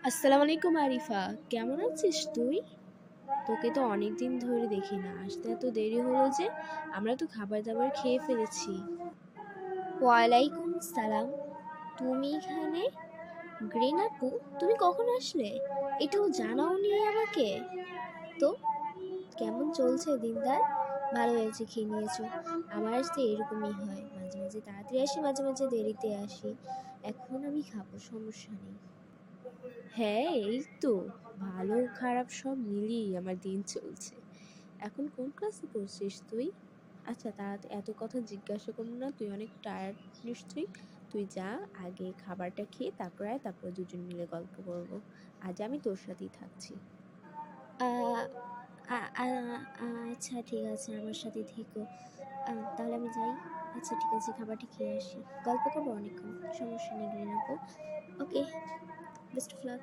আসসালামু আলাইকুম আরিফা, কেমন আছিস তুই? তোকে তো অনেক দিন ধরে দেখি না, আসতে এত দেরি হলো যে? আমরা তো খাবার দাবার খেয়ে ফেলেছি। ওয়ালাইকুম সালাম। তুমি এখানে? গ্রিন আপু, তুমি কখন আসলে? এটাও জানাওনি আমাকে। তো কেমন চলছে দিনকাল? ভালো হয়েছে, খেয়ে নিয়েছো? আমার আসতে এরকমই হয়, মাঝে মাঝে তাড়াতাড়ি আসি, মাঝে মাঝে দেরিতে আসি। এখন আমি খাবো, সমস্যা নেই। হ্যাঁ, এই তো ভালো খারাপ সব মিলিয়ে আমার দিন চলছে। এখন কোন ক্লাসে পড়ছিস তুই? আচ্ছা, তা এত কথা জিজ্ঞাসা করবো না, তুই অনেক টায়ার্ড নিশ্চয়ই। তুই যা, আগে খাবারটা খেয়ে তারপর আয়, তারপর দুজন মিলে গল্প করবো। আজ আমি তোর সাথেই থাকছি। আ- আচ্ছা ঠিক আছে, আমার সাথে থেকো। তাহলে আমি যাই। আচ্ছা ঠিক আছে, খাবারটা খেয়ে আসি, গল্প করবো অনেকক্ষণ, সমস্যা নেই গ্রিন আপু। ওকে, বেস্ট অফ লাক।